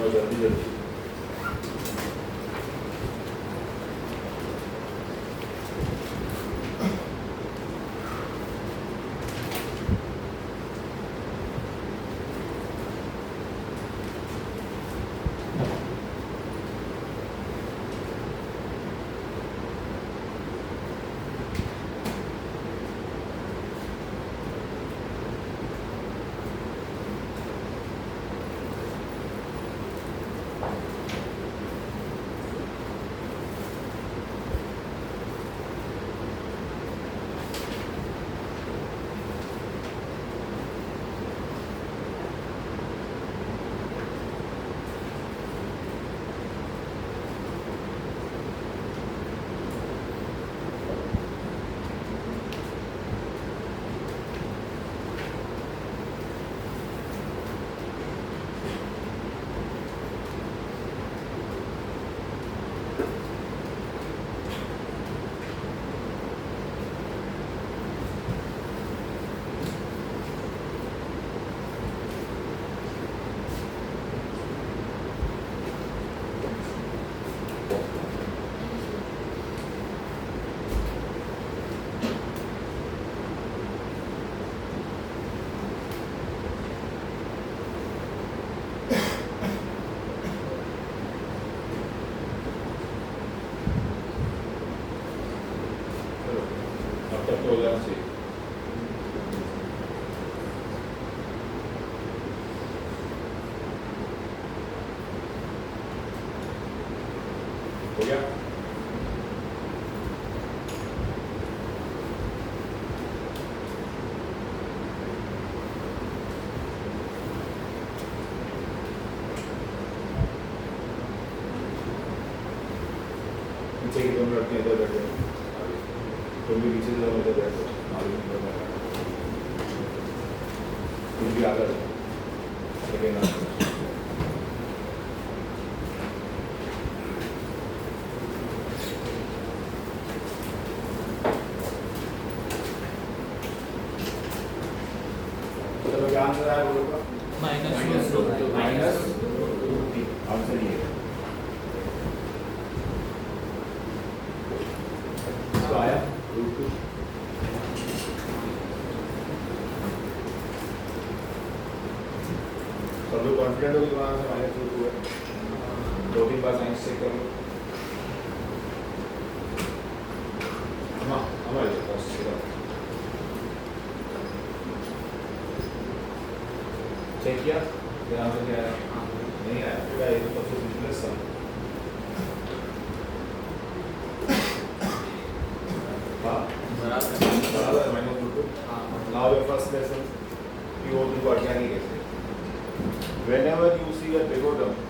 चलो जल्दी जल्दी। हो जाना चाहिए। हो गया? पीछे की दोनों लड़के इधर बैठे हैं, तुम भी पीछे से इधर बैठो, आगे की तरफ तुम भी आगे लेकिन चलो क्या आंसर आया बोलो का? माइनस आंसर ये तो आया √2। सब लोग कॉन्फिडेंट हो कि वहाँ से -√2 है। 2-3 बार साइंस चेक कर लो। हमारे पास चेक किया क्या आंसर क्या आया? नहीं आया। पूरा ये तो सबसे सिंपलेस्ट सम। बराबर -√2। Now your first lesson PO2 को हटाने कैसे? Whenever you see a trigonometry,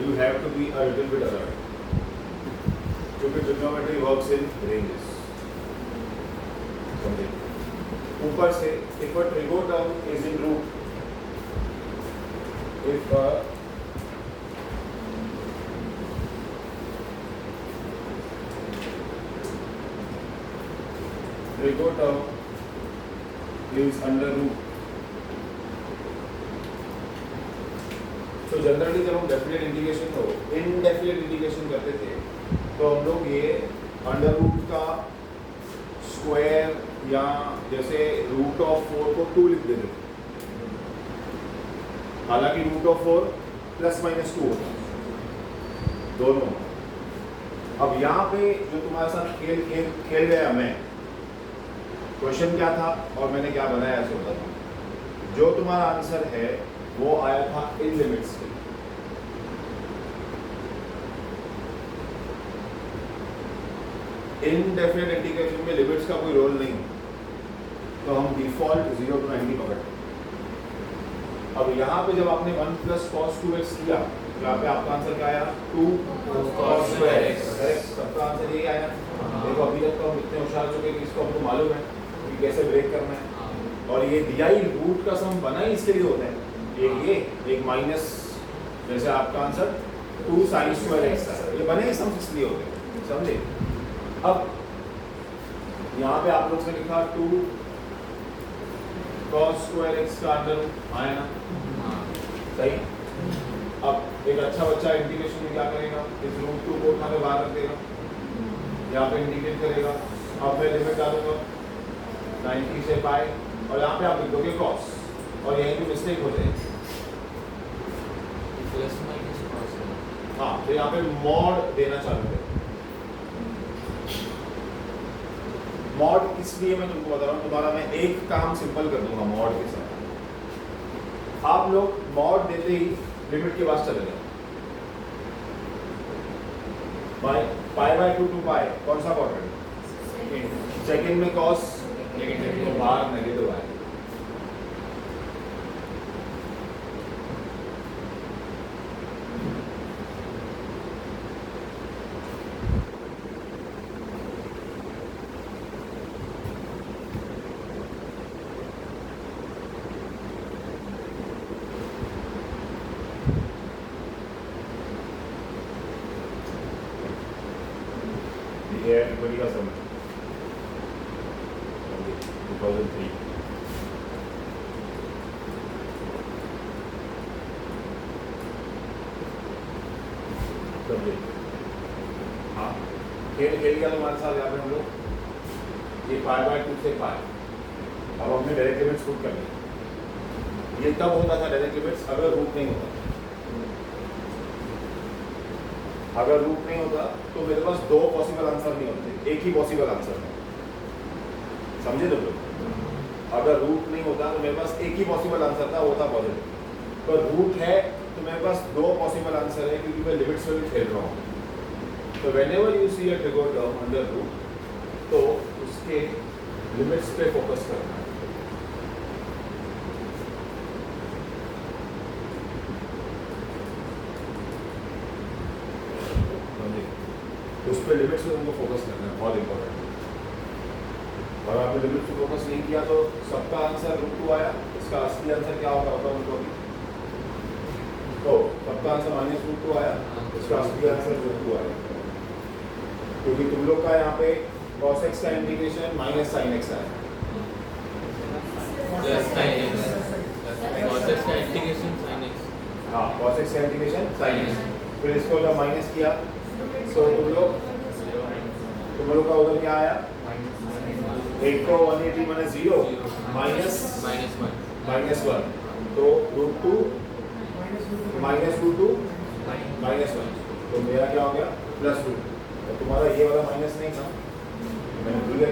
you have to be a little bit alert. क्योंकि trigonometry works in ranges. समझे? ऊपर से if a trigonometry is in root, if a trigonometry is under root, तो generally जब हम डेफिनेट इंटीग्रेशन को indefinite integration करते थे तो हम लोग ये अंडर रूट का स्क्वायर या जैसे √4 को 2 लिख देते थे, हालांकि √4 ±2 होता दोनों। अब यहाँ पे जो तुम्हारे साथ खेल गया मैं, क्वेश्चन क्या था और मैंने क्या बनाया ऐसे होता था। जो तुम्हारा आंसर है वो आया था इन लिमिट्स के। इनडेफिनेट इंटीग्रेशन में लिमिट्स का कोई रोल नहीं, तो हम डिफॉल्ट 0 to 90 पकड़ते। अब यहाँ पे जब आपने 1 + cos 2x किया तो यहाँ पे आपका आंसर क्या आया? 2 cos 2x। करेक्ट, सबका आंसर यही आया। देखो अभी तक तो हम इतने होशियार चुके कि इसको हमको मालूम है कि कैसे ब्रेक करना है। और ये दिया ही रूट का सम बना ही इसके लिए होता है, एक ये एक माइनस, जैसे आपका आंसर 2 sin square x, ये बने ही सम इसलिए होते हैं, समझे? अब यहाँ पे आप लोग ने लिखा 2 cos square x का अंडर आया ना, सही। अब एक अच्छा बच्चा इंटीग्रेशन में क्या करेगा, इस रूट 2 को उठा के बाहर रख देगा, यहाँ पे इंटीग्रेट करेगा। अब मैं लिमिट डालूंगा 90 से पाई और यहाँ पे आप लिख दोगे कॉस और यहीं पे मिस्टेक हो जाएगी। प्लस माइनस कॉस है। हाँ, तो यहाँ पे मॉड देना चालू है। मॉड इसलिए मैं तुमको बता रहा हूँ, तुम्हारा मैं एक काम सिंपल कर दूंगा मॉड के साथ। आप लोग मॉड देते ही लिमिट के पास चले जाओ। पाई बाय 2 टू पाई कौन सा क्वाड्रेंट? सेकंड में कॉस नेगेटिव, तो बाहर नेगेटिव आए। ये everybody का समझ 2003। हाँ, खेल गया तुम्हारे साथ यहाँ पे हम लोग। ये पाई बाय 2 से पाई। अब हमने डायरेक्ट लिमिट्स पुट कर ली। ये तब होता था डायरेक्ट लिमिट्स अगर रूट नहीं होता। अगर रूट नहीं होता तो मेरे पास दो पॉसिबल आंसर नहीं होते, एक ही पॉसिबल आंसर है। समझे तुम लोग? अगर रूट नहीं होता तो मेरे पास एक ही पॉसिबल आंसर था, वो था पॉजिटिव। पर रूट है तो मेरे पास दो पॉसिबल आंसर है क्योंकि मैं लिमिट्स में भी खेल रहा हूँ। तो whenever you see a trigger term under root, तो उसके लिमिट्स पे फोकस करना है। उस पर लिमिट्स पे उनको फोकस करना है, बहुत इंपॉर्टेंट। और आपने लिमिट्स पे फोकस नहीं किया तो सबका आंसर रूट 2 आया। इसका असली आंसर क्या होगा बताओ उनको अभी? तो सबका आंसर माइनस रूट 2 आया, इसका असली आंसर रूट 2 आया। क्योंकि तुम लोग का यहाँ पे cos x का इंटीग्रेशन माइनस sin x आया। Plus sin x, cos x का इंटीग्रेशन sin x। हाँ, cos x का इंटीग्रेशन sin x। फिर इसको जब माइनस किया तो तुम लोग का उधर क्या आया? एक को 180 माइनस 0 माइनस 1, तो रूट 2 माइनस रूट 2 माइनस 1, तो मेरा क्या हो गया? Plus root. तो तुम्हारा ये वाला माइनस नहीं था, मैंने भूल गया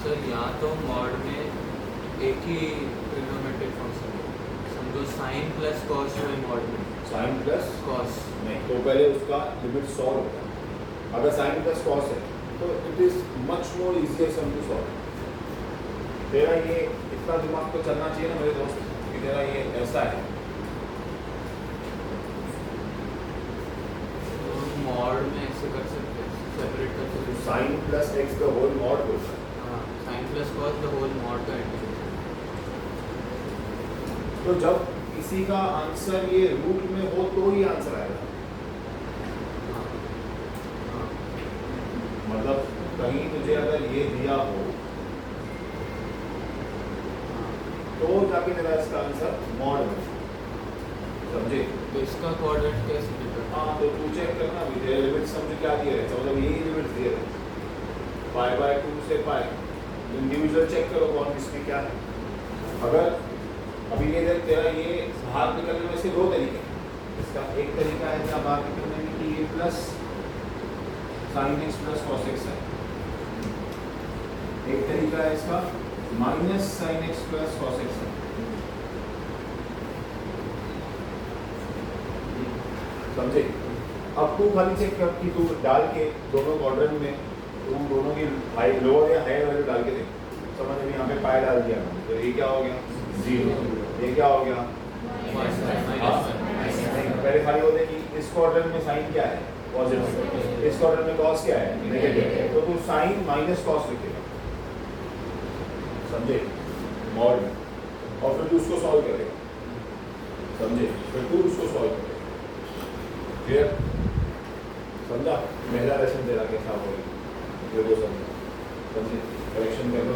सर। यहाँ तो मॉड में एक ही ट्रिग्नोमेट्रिक फंक्शन है, समझो साइन प्लस कॉस है मॉड में। साइन प्लस कॉस नहीं, तो पहले उसका लिमिट सॉल्व होता है। अगर साइन प्लस कॉस है तो it is much more easier some to solve. तेरा ये इतना दिमाग तो चलना चाहिए ना मेरे दोस्त कि तेरा ये ऐसा है। तो मॉड में ऐसे कर सकते हैं, सेपरेट कर सकते हैं। Sine plus x the whole mod बोलता है। हाँ, sine plus cos the whole mod का इंटीग्रेशन। तो जब किसी का आंसर ये रूट में हो तो ही आंसर आएगा। मतलब कहीं तुझे अगर ये दिया हो तो जाके तेरा इसका आंसर मॉड में, समझे? तो इसका कोऑर्डिनेट कैसे डिफाइन? हाँ, तो तू चेक करना भी तेरे लिमिट समझ क्या दिए रहते हैं, मतलब यही लिमिट दिए रहते हैं पाई बाय 2 से पाई। इंडिविजुअल चेक करो कौन किसमें क्या है। अगर अभी ये देख तेरा ये बाहर निकलने में से दो तरीके हैं। इसका एक तरीका है क्या बाहर निकलने में कि ये plus sine x plus cos x है। एक तरीका है इसका minus sine x plus cos x है। समझे? अब तू खाली चेक कर कि तू डाल के दोनों क्वाड्रेंट में तू दोनों की हाई लोअर या हायर वैल्यू डाल के देख। समझ में यहाँ पे पाई डाल दिया तो ये क्या हो गया? 0। ये क्या हो गया? पहले खाली होते कि इस क्वाड्रेंट में साइन क्या है? पॉजिटिव। इस क्वाड्रेंट में कॉस क्या है? नेगेटिव। तो तू साइन माइनस कॉस लिखेगा, समझे? मॉड में। और फिर तू उसको सॉल्व करेगा, समझे? फिर तू उसको सॉल्व करेगा। क्लियर? समझा? पहला लेसन तेरा कैसा होगा ये वो समझा, समझे? करेक्शन कर लो।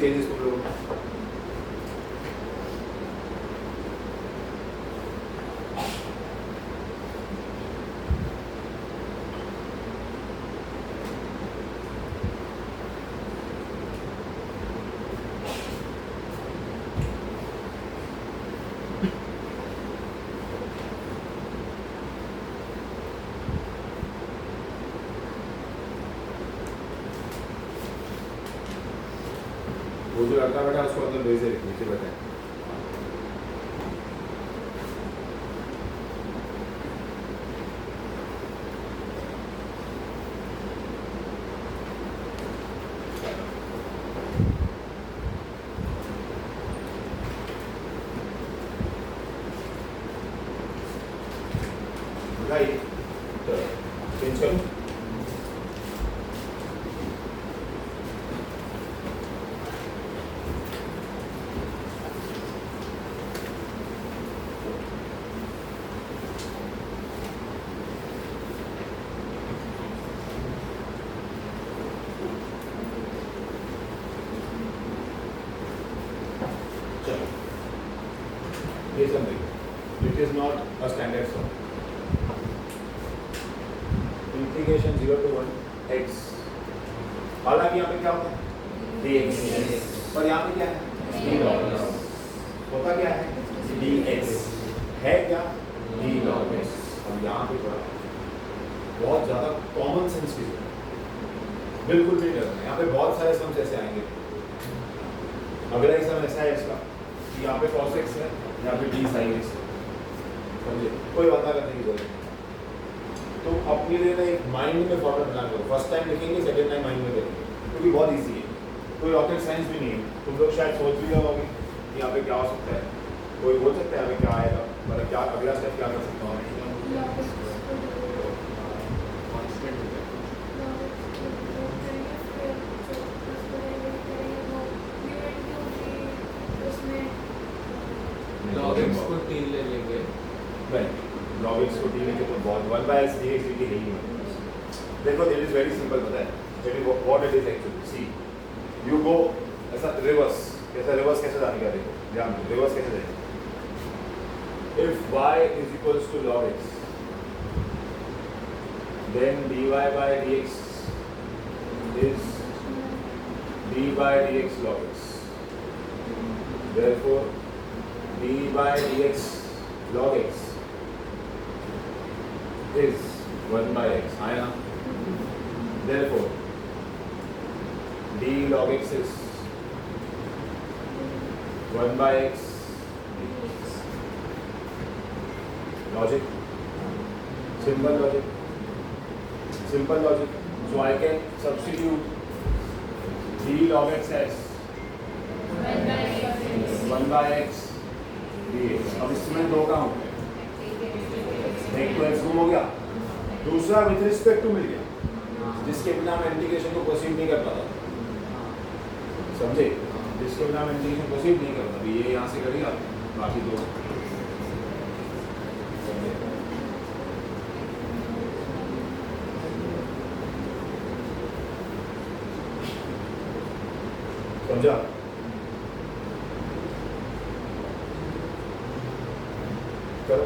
चेंजेस तुम लोग? वो जो लड़का बैठा उसको अंदर भेज दे, नीचे बैठा है। भाई चेंज करूँ? चलो, ये समझिए, it is not a standard solve. Integration 0 to 1 x, हालांकि यहाँ पे क्या होता है dx, पर यहाँ पे क्या है d log x, होता क्या है dx, है क्या d log x। और यहाँ पे थोड़ा बहुत ज़्यादा कॉमन सेंस की जरूरत, बिल्कुल नहीं डरना। यहाँ पे बहुत सारे सम्स ऐसे आएंगे। अगला ही सम ऐसा है इसका कि यहाँ पे cos x है, यहाँ पे d sin x है, समझे? कोई वादा करने की जरूरत नहीं। तो अपने लिए ना एक माइंड में फॉर्मेट बना करो, फर्स्ट टाइम लिखेंगे, सेकंड टाइम माइंड में करेंगे, क्योंकि बहुत इजी है, कोई रॉकेट साइंस भी नहीं है। तुम लोग शायद सोच भी रहे होगे कि यहाँ पे क्या हो सकता है, कोई बोल सकता है हमें क्या आएगा, मतलब क्या अगला स्टेप क्या कर सकता हूँ? log x को 3 ले लेंगे, log x को t लेके तो बहुत 1/s dx dt है ही नहीं। देखो इट इज वेरी सिंपल, पता है that is what it is actually. See you go ऐसा रिवर्स, कैसे जाने का, देखो ध्यान दो रिवर्स कैसे जाएगा। If y is equals to log x, then dy by dx is d by dx log x, therefore d by dx log x is 1 by x, है ना? Therefore d log x is 1 by x logic, simple logic, so I can substitute d log x as 1 by x dx। अब इसमें दो काम हो गए, एक तो x गुम हो गया, दूसरा विथ रिस्पेक्ट टू मिल गया, जिसके बिना मैं इंटीग्रेशन को प्रोसीड नहीं कर पाता, समझे? जिसके बिना मैं इंटीग्रेशन प्रोसीड नहीं कर पाता, ये यहाँ से करेगा, बाकी दो समझा? चलो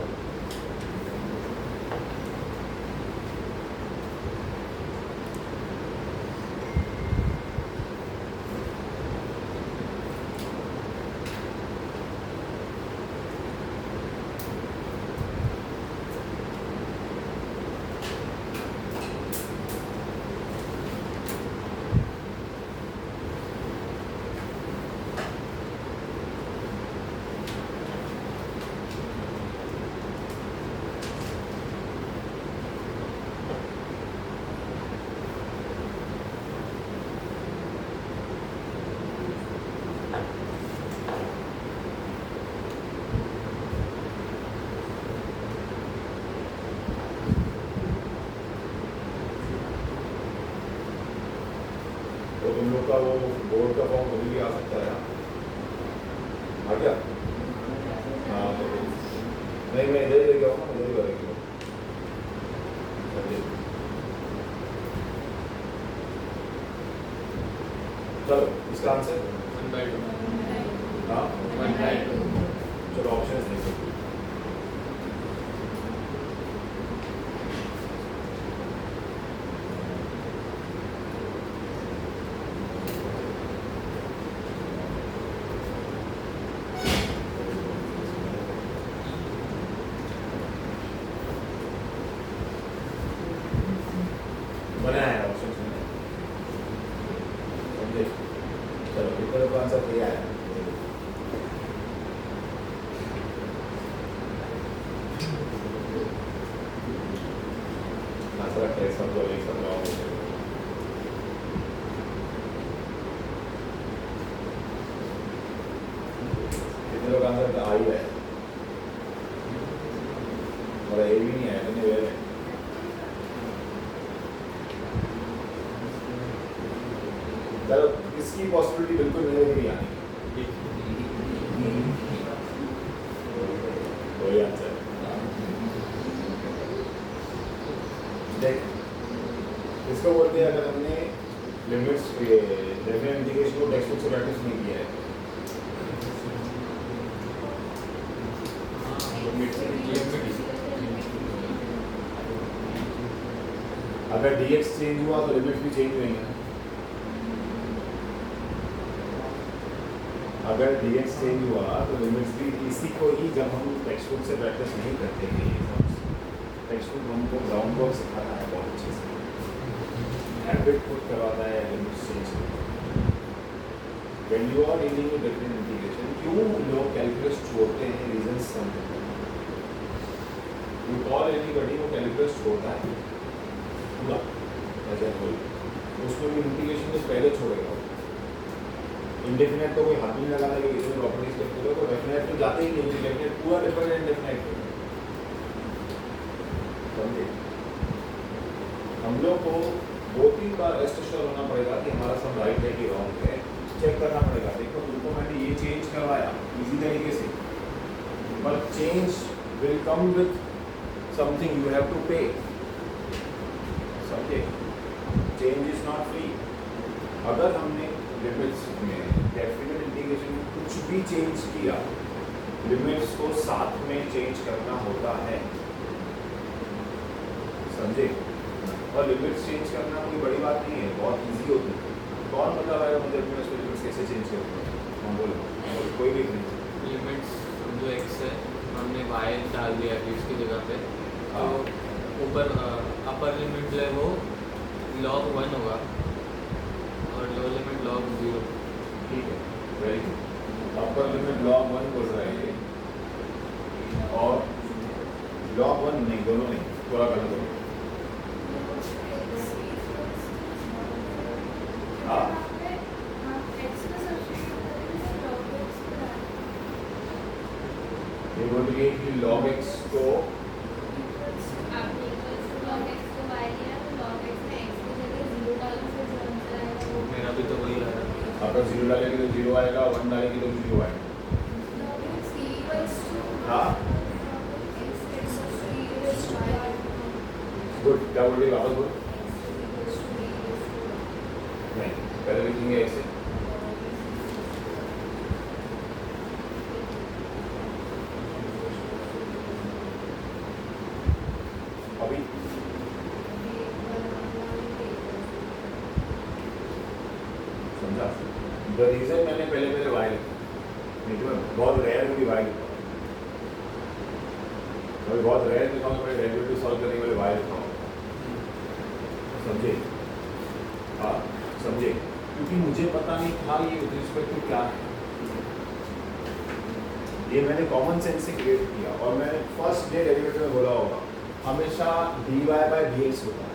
तो तुम लोग का वो बोर्ड का फॉर्म कभी भी आ सकता है, आ गया? हाँ तो नहीं, मैं इधर ले गया हूँ ना, इधर करेंगे। चलो इसका आंसर 1/2 हाँ 1/2 चलो ऑप्शंस देखो। बनाया है ऑप्शंस में, समझे? चलो पेपर का आंसर क्या है? आंसर है सब तो एक सब रॉन्ग हो गया। कितने लोग आंसर आ ही है और ए भी नहीं है, इतने वेर है। चलो इसकी पॉसिबिलिटी बिल्कुल मेरे भी आनी वही आंसर देख। इसको बोलते हैं अगर हमने लिमिट्स डेफिनेट इंटीग्रेशन को टेक्स्ट बुक से प्रैक्टिस नहीं किया है, अगर dx चेंज हुआ तो लिमिट्स भी चेंज होंगे ना। अगर dx चेंज हुआ तो लिमिट्स भी, इसी को ही जब हम टेक्स्ट बुक से प्रैक्टिस नहीं करते हैं, टेक्स्ट बुक हमको ग्राउंड वर्क सिखाता है बहुत अच्छे से, हैबिट खुद करवाता है limits change. When you are dealing with different integration, क्यों लोग कैलकुलस छोड़ते हैं, रीजंस समझते हैं। यू कॉल एनीबॉडी वो कैलकुलस छोड़ता है पूरा ऐसा कोई, उसको भी इंटीग्रेशन से पहले छोड़ेगा। इंडेफिनेट तो कोई हाथ नहीं लगाता कि इसमें प्रॉपर्टीज के पूरे को, डेफिनेट तो जाते ही नहीं, डेफिनेट पूरा डिफरेंट इंडेफिनेट समझे। हम लोग को 2-3 बार रेस्ट श्योर होना पड़ेगा कि हमारा सब राइट है कि रॉन्ग है, चेक करना पड़ेगा। देखो तुमको मैंने ये चेंज करवाया इजी तरीके से, पर change will come with something you have to pay, समझे। Change is not free. अगर हमने लिमिट्स में डेफिनेट इंटीग्रेशन में कुछ भी चेंज किया, लिमिट्स को साथ में चेंज करना होता है, समझे। और लिमिट्स चेंज करना कोई बड़ी बात नहीं है, बहुत इजी होती है। कौन मतलब आएगा मुझे अपने लिमिट्स कैसे चेंज करते हैं? हम बोलो कोई भी नहीं। लिमिट्स जो x है हमने y डाल दिया है इसकी जगह पे, तो ऊपर अपर लिमिट जो है वो log 1 होगा और लोअर लिमिट log 0। ठीक है, very good. Upper limit log 1 बोल रहा है ये, और log 1 नहीं, दोनों नहीं, थोड़ा गलत हो। हाँ ये बोल रही है कि log x को मेरा भी तो वही आ रहा है। अगर 0 डालेंगे तो 0 आएगा, 1 डालेंगे तो 0 आएगा। हाँ गुड, क्या बोल रही है वापस बोल। नहीं, पहले लिखेंगे ऐसे। अभी समझा। द रीजन मैंने पहले वाई लिखा, नहीं तो मैं बहुत रेयर में भी वाई लिखा, मैं बहुत रेयर लिखा हूँ, डेरिवेटिव सॉल्व करने के लिए वाई लिखा हूँ, समझे। हाँ समझे, क्योंकि मुझे पता नहीं था ये विद रिस्पेक्ट टू क्या है। ये मैंने कॉमन सेंस से क्रिएट किया, और मैंने फर्स्ट डे डेरिवेटिव में बोला होगा हमेशा dy बाय dx होता है,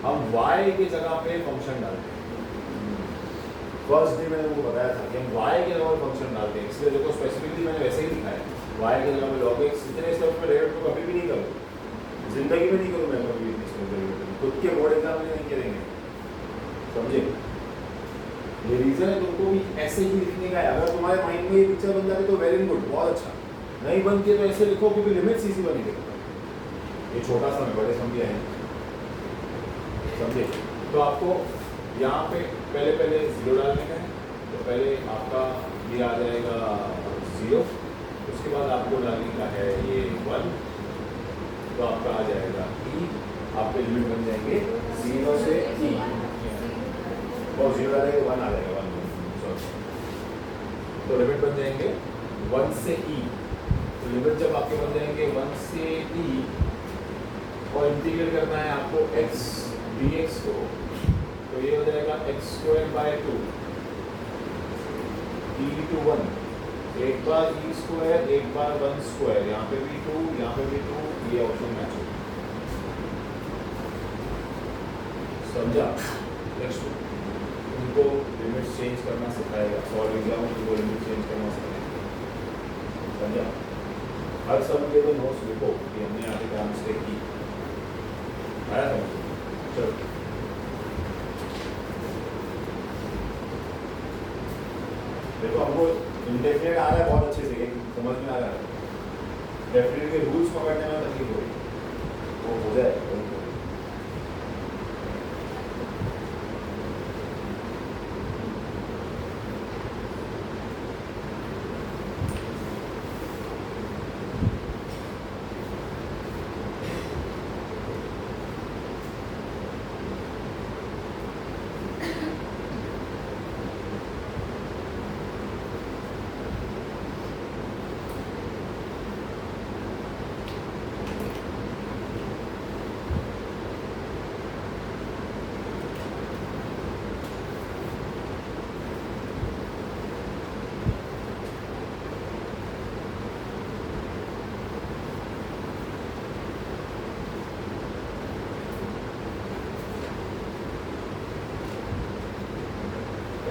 हम y की जगह पे फंक्शन डालते हैं। फर्स्ट डे मैंने वो बताया था कि हम y के जगह पे फंक्शन डालते हैं, इसलिए देखो स्पेसिफिकली मैंने वैसे ही लिखा है, y के जगह पे log x। इतने स्टेप में डेरिवेटिव को कभी भी नहीं करूँ, जिंदगी में नहीं करूँ मैं कभी भी इसमें डेरिवेटिव, खुद के बोर्ड एग्जाम में नहीं करेंगे, समझे। ये रीजन है तुमको भी ऐसे ही लिखने का है। अगर तुम्हारे माइंड में ये पिक्चर बन जाए तो वेरी गुड, बहुत अच्छा। नहीं बनती है तो ऐसे लिखो क्योंकि लिमिट्स इसी बनेंगे। ये छोटा सा में बड़े समझे हैं, समझे। तो आपको यहाँ पे पहले 0 डालने का है, तो पहले आपका ये आ जाएगा 0, उसके बाद आपको डालने का है ये 1, तो आपका आ जाएगा e, आपके लिमिट बन जाएंगे 0 से e, और 0 आ जाएगा 1 आ जाएगा 1, सॉरी, तो लिमिट बन जाएंगे 1 से e, तो लिमिट जब आपके बन जाएंगे 1 से e और इंटीग्रेट करना है आपको x dx को, तो ये हो जाएगा x²/2 e⁴ 1, एक बार e², एक बार 1², यहाँ पे भी 2, यहाँ पे भी 2, ये ऑप्शन मैच हो, समझा। नेक्स्ट उनको लिमिट चेंज करना सिखाएगा, सॉल्व एग्जाम उनको लिमिट चेंज करना सिखाएगा, समझा। हर सब के तो नोट्स लिखो कि हमने यहाँ पे क्या मिस्टेक की, आया समझ। चलो देखो, हमको इंडेफिनेट आ रहा है बहुत अच्छे से, समझ में आ रहा है, डेफिनेट के रूल्स पकड़ने में तकलीफ हो रही, वो हो जाएगा।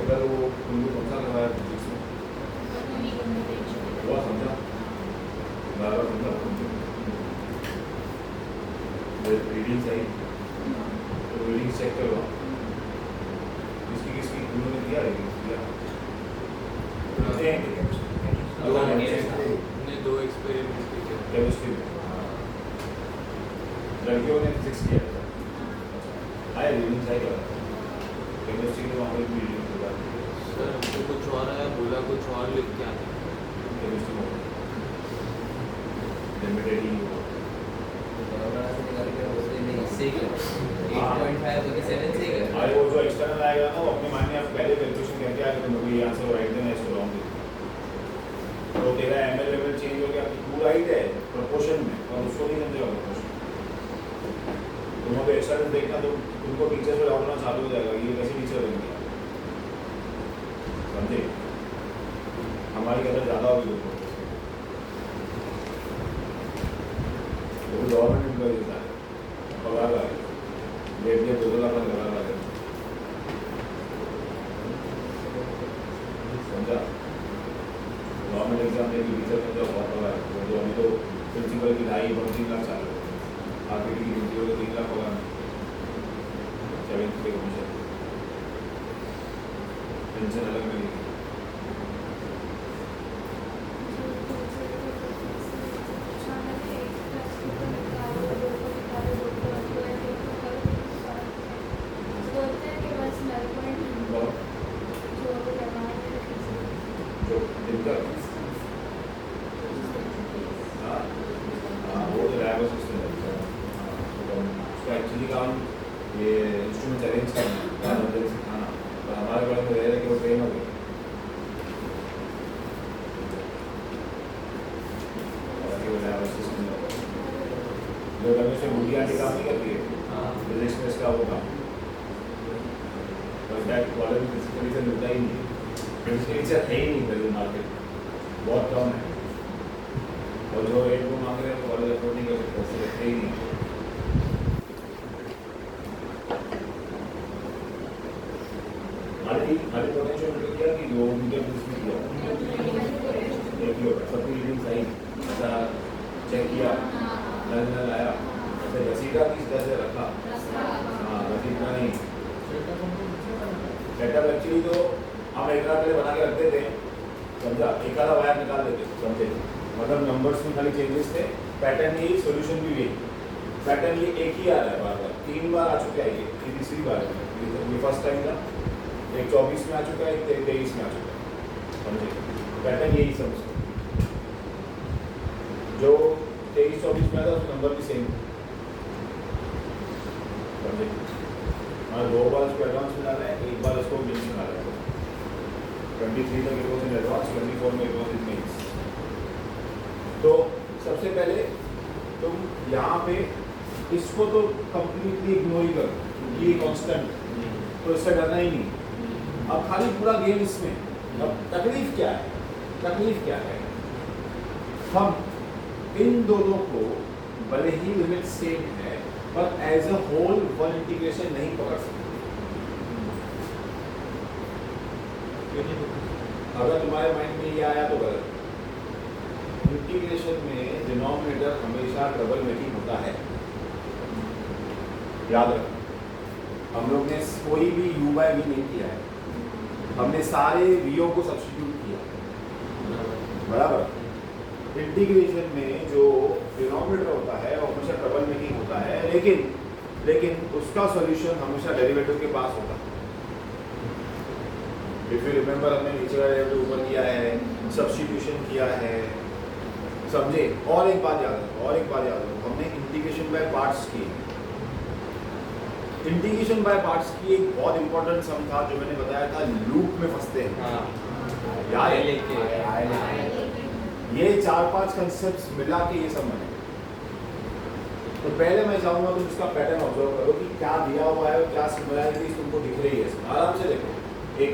अगर वो उनको कौन सा लगाया फिजिक्स में, वो समझा, बार-बार समझा, रीडिंग सही, तो रीडिंग चेक करो, किसकी उन्होंने दिया हमने 2 एक्सपेरिमेंट किए थे केमिस्ट्री में, लड़कियों ने फिजिक्स किया था, आया रीडिंग सही करा, केमिस्ट्री के मामले में रीडिंग सर, हमको कुछ और आया, बोला कुछ और लिख के आना, केमिस्ट्री में लिमिटेड ही हो, अरे वो जो एक्सटर्नल आएगा ना, वो अपने मायने आप पहले कैलकुलेशन करके आएगा, तो ये आंसर राइट देना है, इसको रॉन्ग देना, तो तेरा एमएल लेवल चेंज हो गया, तू राइट है प्रोपोर्शन में, और उसको नहीं समझेगा प्रोपोर्शन, तुम अभी एक्सटर्नल देखना तो तुमको टीचर से डाउट होना चालू हो जाएगा, ये कैसे टीचर बन गया, समझे, हमारी कदर ज़्यादा होगी तुमको, वो गवर्नमेंट एम्प्लॉय देता है, पगार आ डेढ़ 2 लाख का पगार आ गया, समझा। गवर्नमेंट एग्जाम देगी टीचर का जॉब बहुत पगार है, तो अभी तो प्रिंसिपल की 2.5-3 लाख चालू है, आगे की प्रिंसिपल को 3 लाख पगार, 7th पे कमीशन, पेंशन अलग मिलेगी। जो दिनकर वो तो लैब असिस्टेंट है, उसका एक्चुअली काम ये इंस्ट्रूमेंट अरेंज करना, सिखाना, पर हमारे पास में रह रहे कि वो ट्रेन हो गई, वो लैब असिस्टेंट है, जो करने से बुढ़ी आंटी काम नहीं करती है, फिजिक्स में इसका वो काम, पर दैट कॉलेज में फिजिकली से मिलता ही नहीं, टीचर है ही नहीं कभी मार्केट, बहुत कम है, और जो रेट को मांग रहे हैं कॉलेज अफोर्ड नहीं कर सकते, ऐसे रखते ही नहीं। हमारे पोटेंशियल मीटर किया कि 2 मीटर इसमें किया, सबकी रीडिंग सही, ऐसा चेक किया, नल आया, ऐसे घसीटा किस तरह से रखा, हाँ घसीटना नहीं, सेटअप एक्चुअली तो हम एक रात पहले बना के रखते थे, समझा, एक आधा वायर निकाल देते, समझे, मतलब नंबर्स में खाली चेंजेस थे, पैटर्न यही, सॉल्यूशन भी यही, पैटर्न ये एक ही आ रहा है बार बार, 3 बार आ चुके हैं, ये तीसरी बार है, ये फर्स्ट टाइम था, एक 24 में आ चुका है, एक 23 में आ चुका है, समझे? पैटर्न यही समझो, जो 23-24 में आता है उसका नंबर भी सेम, समझे? हमारे 2 बार उसको एडवांस में डाला है, 1 बार उसको मिक्स में डाला है। 23 तक इट वाज इन एडवांस, 24 में इट वाज इन मिक्स। तो सबसे पहले तुम यहाँ पे इसको तो कंप्लीटली इग्नोर ही करो, क्योंकि ये कांस्टेंट, तो इससे डरना ही नहीं। अब खाली पूरा गेम इसमें, अब तकलीफ क्या है? तकलीफ क्या है? हम इन दोनों को भले ही लिमिट सेम है, पर as a whole one integration नहीं पकड़ सकते। अगर तुम्हारे माइंड में ये आया तो गलत। इंटीग्रेशन में डिनोमिनेटर हमेशा डबल मेकिंग होता है, याद रखना। हम लोग ने कोई भी u बाय वी नहीं किया है, हमने सारे वीओ को सब्स्टिट्यूट किया, बराबर। इंटीग्रेशन में जो डिनोमिनेटर होता है वो हमेशा डबल मेकिंग होता है, लेकिन उसका सॉल्यूशन हमेशा डेरिवेटिव के पास होता है। इफ यू रिमेंबर, हमने नीचे का डेरिवेटिव ऊपर किया है, सब्स्टिट्यूशन किया है, समझे? और एक बात याद रखो, हमने इंटीग्रेशन बाय पार्ट्स की। इंटीग्रेशन बाय पार्ट्स की एक बहुत इंपॉर्टेंट सम था जो मैंने बताया था, लूप में फंसते हैं। याद है? ये 4-5 कंसेप्ट्स मिला के ये सब बने। तो पहले मैं चाहूंगा तुम इसका पैटर्न ऑब्जर्व करो कि क्या दिया हुआ है और क्या सिमिलरिटीज तुमको दिख रही है। आराम से देखो, एक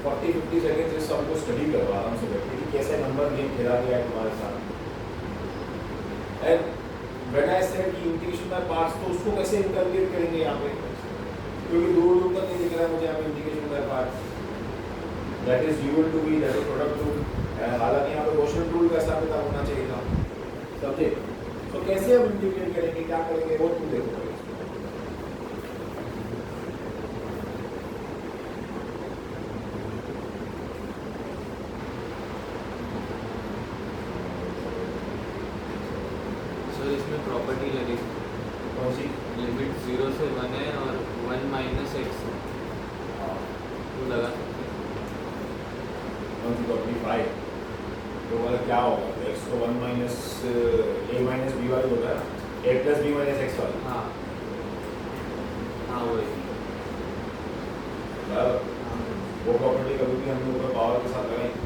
40-50 सेकेंड इस सम को स्टडी करो आराम से बैठ के कि कैसे नंबर गेम खेला गया है तुम्हारे साथ। एंड व्हेन आई सेड कि इंटीग्रेशन बाय पार्ट्स, तो उसको कैसे इंटरप्रेट करेंगे यहाँ पे, क्योंकि दूर तक नहीं दिख रहा है मुझे यहाँ पे integration by parts. That is you'll to be, that is product to, हालांकि यहाँ पे क्वेश्चन रूल का हिसाब किताब होना चाहिए था, समझे? तो कैसे हम इंटीग्रेट करेंगे, क्या करेंगे, वो तुम देखो पहले। सर इसमें प्रॉपर्टी लगी, कौन सी? लिमिट 0 से 1 है और 1 माइनस एक्स है, तो लगा सकते हैं। कौन सी प्रॉपर्टी? 5। तो मतलब क्या होगा? x को 1 माइनस a माइनस बी वाली होता है, a plus b minus x वाली। हाँ हाँ वही, बराबर। वो प्रॉपर्टी कभी भी हम लोग पावर के साथ लगाएंगे